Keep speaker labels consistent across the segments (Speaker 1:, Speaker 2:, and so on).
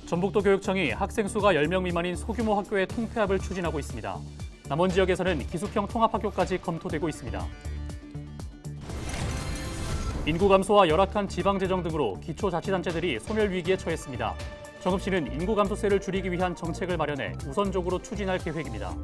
Speaker 1: 전북도 교육청이 학생 수가 10명 미만인 소규모 학교의 통폐합을 추진하고 있습니다. 남원 지역에서는 기숙형 통합학교까지 검토되고 있습니다. 인구 감소와 열악한 지방 재정 등으로 기초자치단체들이 소멸 위기에 처했습니다. 정읍시는 인구 감소세를 줄이기 위한 정책을 마련해 우선적으로 추진할 계획입니다.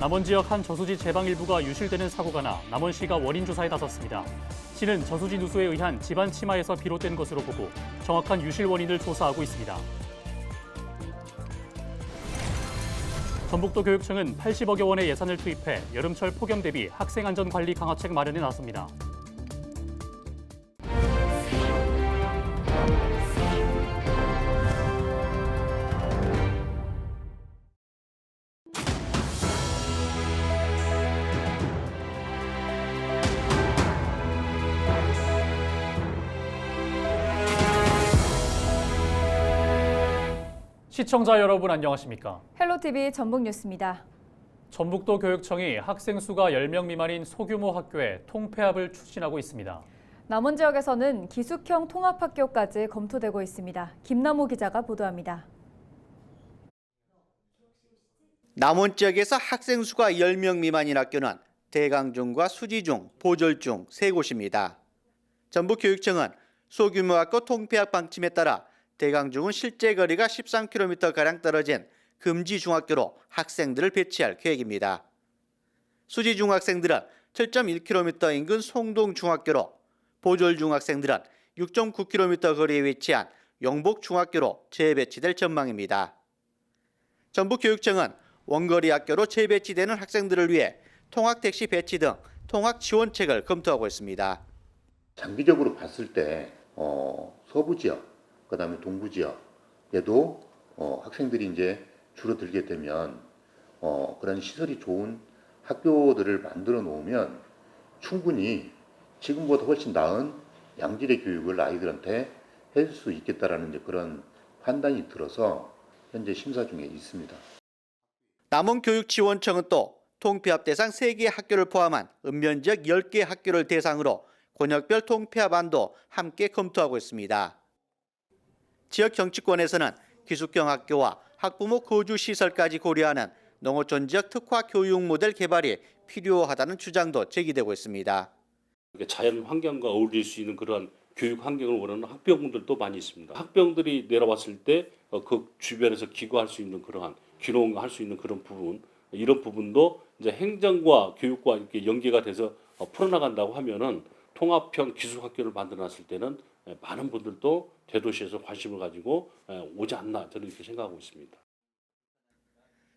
Speaker 1: 남원 지역 한 저수지 제방 일부가 유실되는 사고가 나 남원시가 원인 조사에 나섰습니다. 시는 저수지 누수에 의한 집안 침하에서 비롯된 것으로 보고 정확한 유실 원인을 조사하고 있습니다. 전북도 교육청은 80억여 원의 예산을 투입해 여름철 폭염 대비 학생 안전 관리 강화책 마련에 나섭니다. 시청자 여러분 안녕하십니까?
Speaker 2: 헬로티비 전북뉴스입니다.
Speaker 1: 전북도 교육청이 학생 수가 10명 미만인 소규모 학교에 통폐합을 추진하고 있습니다.
Speaker 2: 남원 지역에서는 기숙형 통합학교까지 검토되고 있습니다. 김남호 기자가 보도합니다.
Speaker 3: 남원 지역에서 학생 수가 10명 미만인 학교는 대강중과 수지중, 보절중 세 곳입니다. 전북교육청은 소규모 학교 통폐합 방침에 따라 대강중은 실제 거리가 13km가량 떨어진 금지 중학교로 학생들을 배치할 계획입니다. 수지 중학생들은 7.1km 인근 송동 중학교로, 보졸 중학생들은 6.9km 거리에 위치한 영복 중학교로 재배치될 전망입니다. 전북교육청은 원거리 학교로 재배치되는 학생들을 위해 통학택시 배치 등 통학 지원책을 검토하고 있습니다.
Speaker 4: 장기적으로 봤을 때 서부 지역, 그다음에 동부 지역에도 학생들이 이제 줄어들게 되면 그런 시설이 좋은 학교들을 만들어 놓으면 충분히 지금보다 훨씬 나은 양질의 교육을 아이들한테 해줄 수 있겠다라는 이제 그런 판단이 들어서 현재 심사 중에 있습니다.
Speaker 3: 남원교육지원청은 또 통폐합 대상 3개 학교를 포함한 읍면지역 10개 학교를 대상으로 권역별 통폐합안도 함께 검토하고 있습니다. 지역 정치권에서는 기숙형 학교와 학부모 거주 시설까지 고려하는 농어촌 지역 특화 교육 모델 개발이 필요하다는 주장도 제기되고 있습니다.
Speaker 5: 자연 환경과 어울릴 수 있는 그런 교육 환경을 원하는 학부형들도 많이 있습니다. 학부형들이 내려왔을 때 그 주변에서 기거할 수 있는 그러한 귀농할 수 있는 그런 부분, 이런 부분도 이제 행정과 교육과 이렇게 연계가 돼서 풀어나간다고 하면은 통합형 기숙학교를 만들어놨을 때는 많은 분들도 대도시에서 관심을 가지고 오지 않나 저는 이렇게 생각하고 있습니다.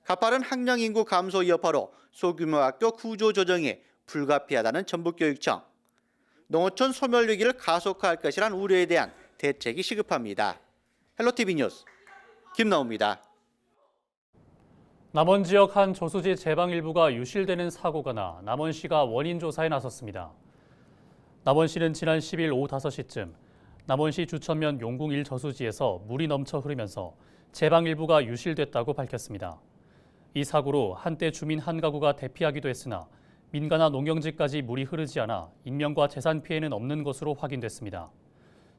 Speaker 3: 가파른 학령 인구 감소 여파로 소규모 학교 구조 조정이 불가피하다는 전북교육청. 농어촌 소멸 위기를 가속화할 것이란 우려에 대한 대책이 시급합니다. 헬로티비 뉴스 김나우입니다.
Speaker 1: 남원 지역 한 저수지 제방 일부가 유실되는 사고가 나 남원시가 원인 조사에 나섰습니다. 남원시는 지난 10일 오후 5시쯤 남원시 주천면 용궁 1 저수지에서 물이 넘쳐 흐르면서 제방 일부가 유실됐다고 밝혔습니다. 이 사고로 한때 주민 한 가구가 대피하기도 했으나 민가나 농경지까지 물이 흐르지 않아 인명과 재산 피해는 없는 것으로 확인됐습니다.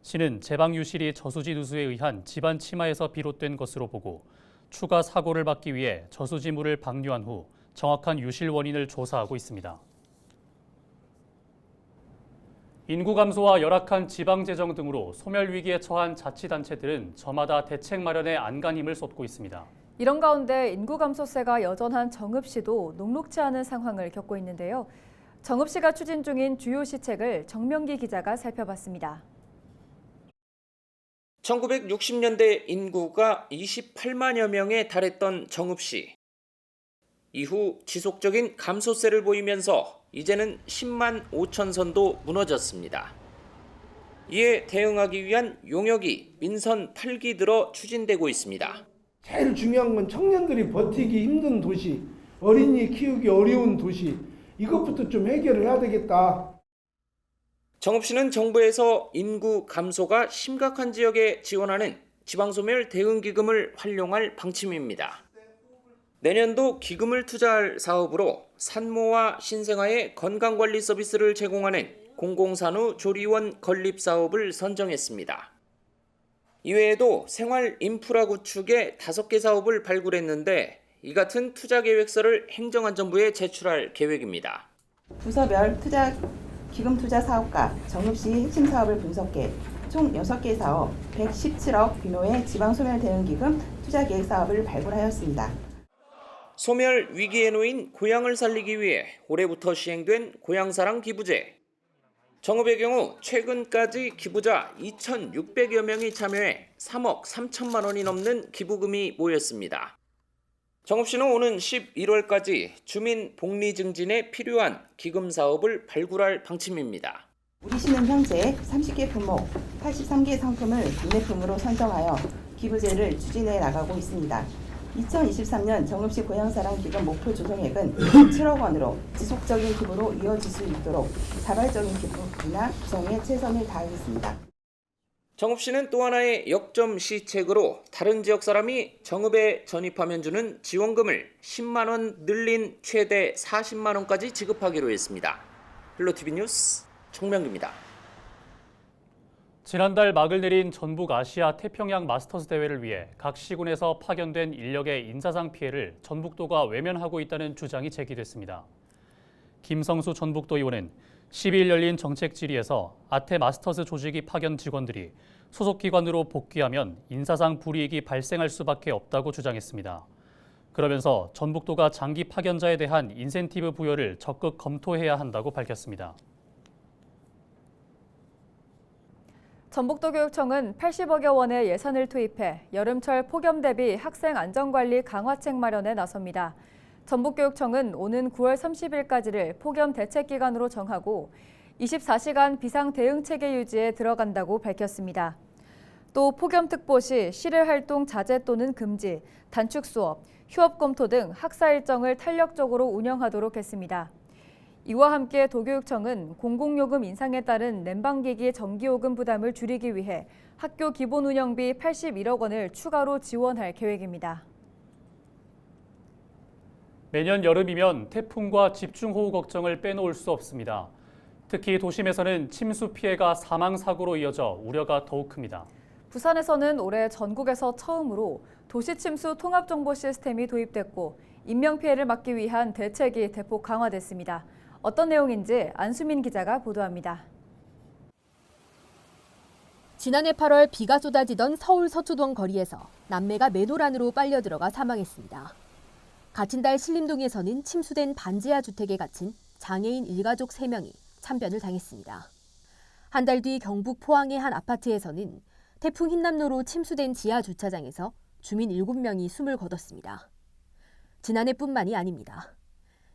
Speaker 1: 시는 제방 유실이 저수지 누수에 의한 집안 침하에서 비롯된 것으로 보고 추가 사고를 막기 위해 저수지 물을 방류한 후 정확한 유실 원인을 조사하고 있습니다. 인구 감소와 열악한 지방 재정 등으로 소멸 위기에 처한 자치단체들은 저마다 대책 마련에 안간힘을 쏟고 있습니다.
Speaker 2: 이런 가운데 인구 감소세가 여전한 정읍시도 녹록지 않은 상황을 겪고 있는데요. 정읍시가 추진 중인 주요 시책을 정명기 기자가 살펴봤습니다.
Speaker 6: 1960년대 인구가 28만여 명에 달했던 정읍시. 이후 지속적인 감소세를 보이면서 이제는 10만 5천 선도 무너졌습니다. 이에 대응하기 위한 용역이 민선 8기 들어 추진되고 있습니다.
Speaker 7: 제일 중요한 건 청년들이 버티기 힘든 도시, 어린이 키우기 어려운 도시, 이것부터 좀 해결을 해야 되겠다.
Speaker 6: 정읍시는 정부에서 인구 감소가 심각한 지역에 지원하는 지방소멸 대응기금을 활용할 방침입니다. 내년도 기금을 투자할 사업으로 산모와 신생아의 건강관리 서비스를 제공하는 공공산후 조리원 건립 사업을 선정했습니다. 이외에도 생활 인프라 구축에 5개 사업을 발굴했는데 이 같은 투자 계획서를 행정안전부에 제출할 계획입니다.
Speaker 8: 부서별 기금 투자 사업과 정읍시 핵심 사업을 분석해 총 6개 사업 117억 규모의 지방소멸 대응 기금 투자 계획 사업을 발굴하였습니다.
Speaker 6: 소멸 위기에 놓인 고향을 살리기 위해 올해부터 시행된 고향사랑 기부제. 정읍의 경우 최근까지 기부자 2,600여 명이 참여해 3억 3천만 원이 넘는 기부금이 모였습니다. 정읍시는 오는 11월까지 주민 복리 증진에 필요한 기금 사업을 발굴할 방침입니다.
Speaker 8: 우리 시는 현재 30개 품목 83개 상품을 국내품으로 선정하여 기부제를 추진해 나가고 있습니다. 2023년 정읍시 고향사랑 기금 목표 조성액은 7억 원으로 지속적인 기부로 이어질 수 있도록 자발적인 기부나 구성에 최선을 다하겠습니다.
Speaker 6: 정읍시는 또 하나의 역점 시책으로 다른 지역 사람이 정읍에 전입하면 주는 지원금을 10만 원 늘린 최대 40만 원까지 지급하기로 했습니다. 헬로티비 뉴스 정명기입니다.
Speaker 1: 지난달 막을 내린 전북 아시아 태평양 마스터스 대회를 위해 각 시군에서 파견된 인력의 인사상 피해를 전북도가 외면하고 있다는 주장이 제기됐습니다. 김성수 전북도 의원은 12일 열린 정책 질의에서 아태 마스터스 조직이 파견 직원들이 소속 기관으로 복귀하면 인사상 불이익이 발생할 수밖에 없다고 주장했습니다. 그러면서 전북도가 장기 파견자에 대한 인센티브 부여를 적극 검토해야 한다고 밝혔습니다.
Speaker 2: 전북도교육청은 80억여 원의 예산을 투입해 여름철 폭염 대비 학생 안전관리 강화책 마련에 나섭니다. 전북교육청은 오는 9월 30일까지를 폭염 대책 기간으로 정하고 24시간 비상 대응 체계 유지에 들어간다고 밝혔습니다. 또 폭염특보 시 실외 활동 자제 또는 금지, 단축 수업, 휴업 검토 등 학사 일정을 탄력적으로 운영하도록 했습니다. 이와 함께 도교육청은 공공요금 인상에 따른 난방기기 전기요금 부담을 줄이기 위해 학교 기본 운영비 81억 원을 추가로 지원할 계획입니다.
Speaker 1: 매년 여름이면 태풍과 집중호우 걱정을 빼놓을 수 없습니다. 특히 도심에서는 침수 피해가 사망사고로 이어져 우려가 더욱 큽니다.
Speaker 2: 부산에서는 올해 전국에서 처음으로 도시침수 통합정보 시스템이 도입됐고 인명피해를 막기 위한 대책이 대폭 강화됐습니다. 어떤 내용인지 안수민 기자가 보도합니다.
Speaker 9: 지난해 8월 비가 쏟아지던 서울 서초동 거리에서 남매가 맨홀 안으로 빨려 들어가 사망했습니다. 같은 달 신림동에서는 침수된 반지하 주택에 갇힌 장애인 일가족 3명이 참변을 당했습니다. 한 달 뒤 경북 포항의 한 아파트에서는 태풍 흰남노로 침수된 지하 주차장에서 주민 7명이 숨을 거뒀습니다. 지난해뿐만이 아닙니다.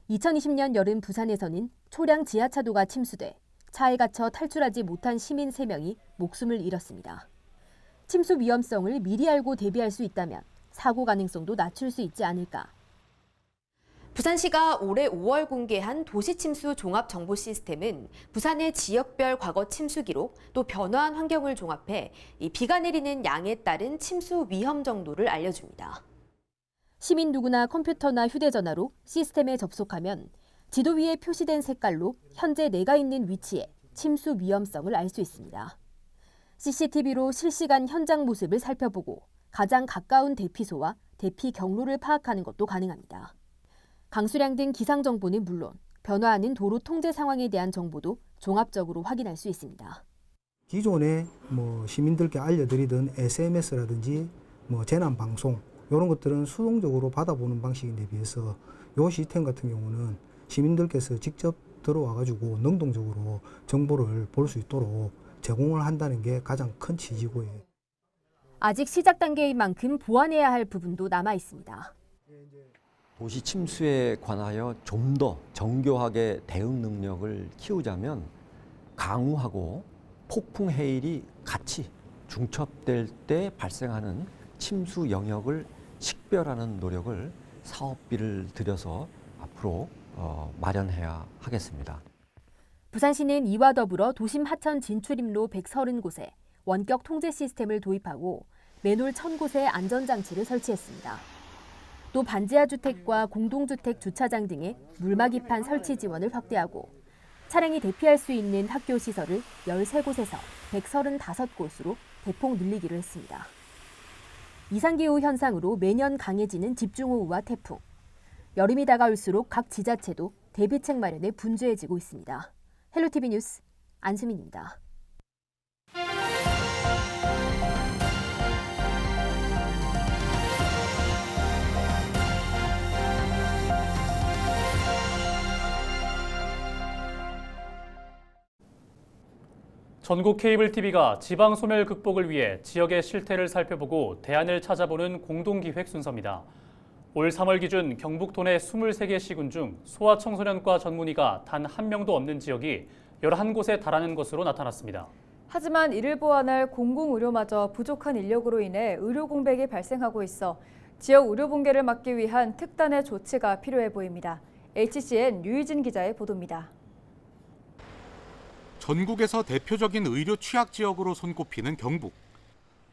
Speaker 9: 2020년 여름 부산에서는 초량 지하차도가 침수돼 차에 갇혀 탈출하지 못한 시민 3명이 목숨을 잃었습니다. 침수 위험성을 미리 알고 대비할 수 있다면 사고 가능성도 낮출 수 있지 않을까.
Speaker 10: 부산시가 올해 5월 공개한 도시침수 종합정보 시스템은 부산의 지역별 과거 침수 기록, 또 변화한 환경을 종합해 비가 내리는 양에 따른 침수 위험 정도를 알려줍니다.
Speaker 9: 시민 누구나 컴퓨터나 휴대전화로 시스템에 접속하면 지도 위에 표시된 색깔로 현재 내가 있는 위치에 침수 위험성을 알 수 있습니다. CCTV로 실시간 현장 모습을 살펴보고 가장 가까운 대피소와 대피 경로를 파악하는 것도 가능합니다. 강수량 등 기상 정보는 물론 변화하는 도로 통제 상황에 대한 정보도 종합적으로 확인할 수 있습니다.
Speaker 11: 기존에 시민들께 알려드리던 SMS라든지 재난 방송 이런 것들은 수동적으로 받아보는 방식인데 비해서 이 시스템 같은 경우는 시민들께서 직접 들어와가지고 능동적으로 정보를 볼 수 있도록 제공을 한다는 게 가장 큰 취지고요.
Speaker 9: 아직 시작 단계인 만큼 보완해야 할 부분도 남아 있습니다.
Speaker 12: 도시 침수에 관하여 좀 더 정교하게 대응 능력을 키우자면 강우하고 폭풍 해일이 같이 중첩될 때 발생하는 침수 영역을 식별하는 노력을 사업비를 들여서 앞으로 마련해야 하겠습니다.
Speaker 9: 부산시는 이와 더불어 도심 하천 진출입로 130곳에 원격 통제 시스템을 도입하고 맨홀 1000곳에 안전장치를 설치했습니다. 또 반지하 주택과 공동주택 주차장 등에 물막이판 설치 지원을 확대하고 차량이 대피할 수 있는 학교 시설을 13곳에서 135곳으로 대폭 늘리기로 했습니다. 이상기후 현상으로 매년 강해지는 집중호우와 태풍. 여름이 다가올수록 각 지자체도 대비책 마련에 분주해지고 있습니다. 헬로티비 뉴스 안수민입니다.
Speaker 1: 전국 케이블 TV가 지방 소멸 극복을 위해 지역의 실태를 살펴보고 대안을 찾아보는 공동기획 순서입니다. 올 3월 기준 경북도 내 23개 시군 중 소아청소년과 전문의가 단 한 명도 없는 지역이 11곳에 달하는 것으로 나타났습니다.
Speaker 2: 하지만 이를 보완할 공공의료마저 부족한 인력으로 인해 의료 공백이 발생하고 있어 지역 의료 붕괴를 막기 위한 특단의 조치가 필요해 보입니다. HCN 류희진 기자의 보도입니다.
Speaker 13: 전국에서 대표적인 의료 취약 지역으로 손꼽히는 경북.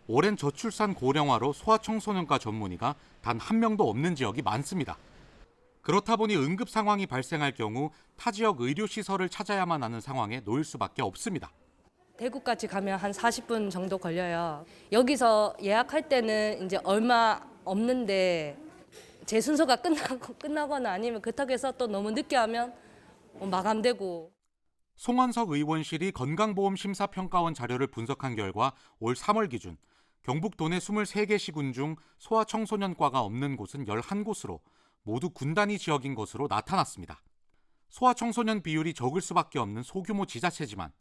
Speaker 13: 오랜 저출산 고령화로 소아청소년과 전문의가 단 한 명도 없는 지역이 많습니다. 그렇다 보니 응급 상황이 발생할 경우 타 지역 의료시설을 찾아야만 하는 상황에 놓일 수밖에 없습니다.
Speaker 14: 대구까지 가면 한 40분 정도 걸려요. 여기서 예약할 때는 이제 얼마 없는데 제 순서가 끝나거나 아니면 그렇다고 해서 또 너무 늦게 하면 마감되고.
Speaker 13: 송원석 의원실이 건강보험심사평가원 자료를 분석한 결과 올 3월 기준 경북도 내 23개 시군 중 소아청소년과가 없는 곳은 11곳으로 모두 군단위 지역인 것으로 나타났습니다. 소아청소년 비율이 적을 수밖에 없는 소규모 지자체지만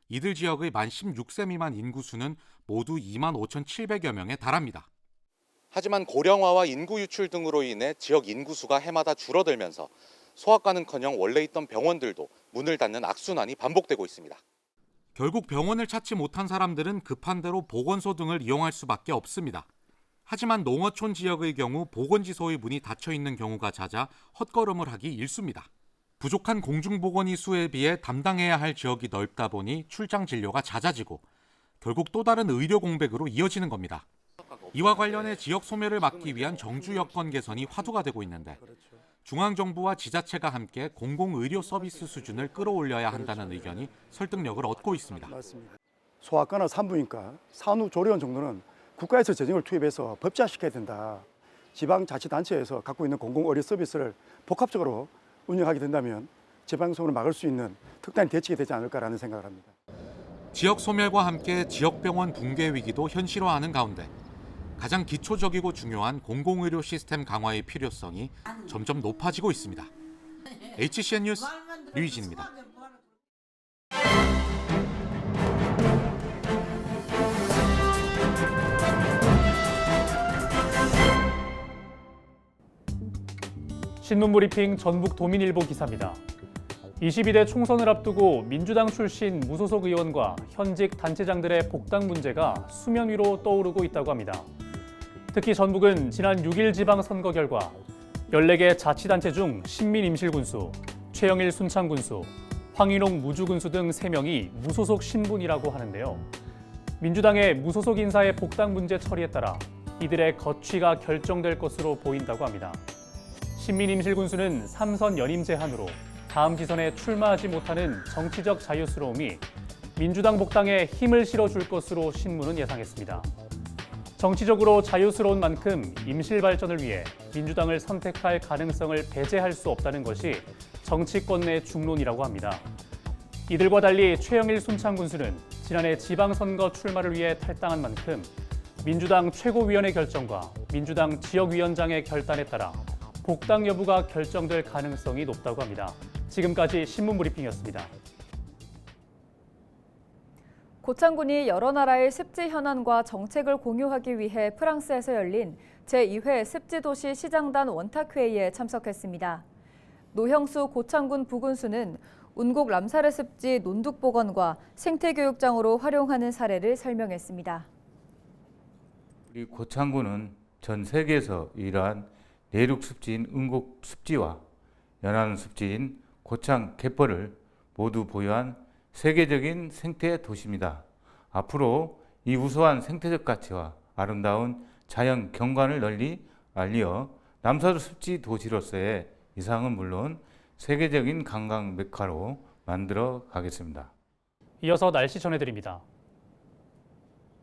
Speaker 13: 이들 지역의 만 16세 미만 인구수는 모두 25,700여 명에 달합니다. 하지만 고령화와 인구 유출 등으로 인해 지역 인구수가 해마다 줄어들면서 소아과는커녕 원래 있던 병원들도 문을 닫는 악순환이 반복되고 있습니다. 결국 병원을 찾지 못한 사람들은 급한 대로 보건소 등을 이용할 수밖에 없습니다. 하지만 농어촌 지역의 경우 보건지소의 문이 닫혀 있는 경우가 잦아 헛걸음을 하기 일쑤입니다. 부족한 공중보건의 수에 비해 담당해야 할 지역이 넓다 보니 출장 진료가 잦아지고 결국 또 다른 의료 공백으로 이어지는 겁니다. 이와 관련해 지역 소멸을 막기 위한 정주 여건 개선이 화두가 되고 있는데 중앙정부와 지자체가 함께 공공의료 서비스 수준을 끌어올려야 한다는 의견이 설득력을 얻고 있습니다.
Speaker 15: 소아과나 산부인과, 산후조리원 정도는 국가에서 재정을 투입해서 법제화시켜야 된다. 지방자치단체에서 갖고 있는 공공의료 서비스를 복합적으로 운영하게 된다면 지방소멸을 막을 수 있는 특단의 대책이 되지 않을까라는 생각을 합니다.
Speaker 13: 지역 소멸과 함께 지역병원 붕괴 위기도 현실화하는 가운데 가장 기초적이고 중요한 공공의료 시스템 강화의 필요성이 점점 높아지고 있습니다. HCN 뉴스 류희진입니다.
Speaker 1: 신문브리핑 전북도민일보 기사입니다. 22대 총선을 앞두고 민주당 출신 무소속 의원과 현직 단체장들의 복당 문제가 수면 위로 떠오르고 있다고 합니다. 특히 전북은 지난 6일 지방선거 결과 14개 자치단체 중 신민임실군수, 최영일 순창군수, 황인홍 무주군수 등 3명이 무소속 신분이라고 하는데요. 민주당의 무소속 인사의 복당 문제 처리에 따라 이들의 거취가 결정될 것으로 보인다고 합니다. 신민임실군수는 3선 연임 제한으로 다음 지선에 출마하지 못하는 정치적 자유스러움이 민주당 복당에 힘을 실어줄 것으로 신문은 예상했습니다. 정치적으로 자유스러운 만큼 임실 발전을 위해 민주당을 선택할 가능성을 배제할 수 없다는 것이 정치권 내 중론이라고 합니다. 이들과 달리 최영일 순창군수는 지난해 지방선거 출마를 위해 탈당한 만큼 민주당 최고위원회 결정과 민주당 지역위원장의 결단에 따라 복당 여부가 결정될 가능성이 높다고 합니다. 지금까지 신문브리핑이었습니다.
Speaker 2: 고창군이 여러 나라의 습지 현안과 정책을 공유하기 위해 프랑스에서 열린 제2회 습지도시 시장단 원탁회의에 참석했습니다. 노형수 고창군 부군수는 운곡 람사르 습지 논둑보건과 생태교육장으로 활용하는 사례를 설명했습니다.
Speaker 16: 우리 고창군은 전 세계에서 유일한 내륙 습지인 운곡 습지와 연안 습지인 고창 갯벌을 모두 보유한 세계적인 생태 도시입니다. 앞으로 이 우수한 생태적 가치와 아름다운 자연 경관을 널리 알리어 남서도 습지 도시로서의 위상은 물론 세계적인 관광 메카로 만들어 가겠습니다.
Speaker 1: 이어서 날씨 전해드립니다.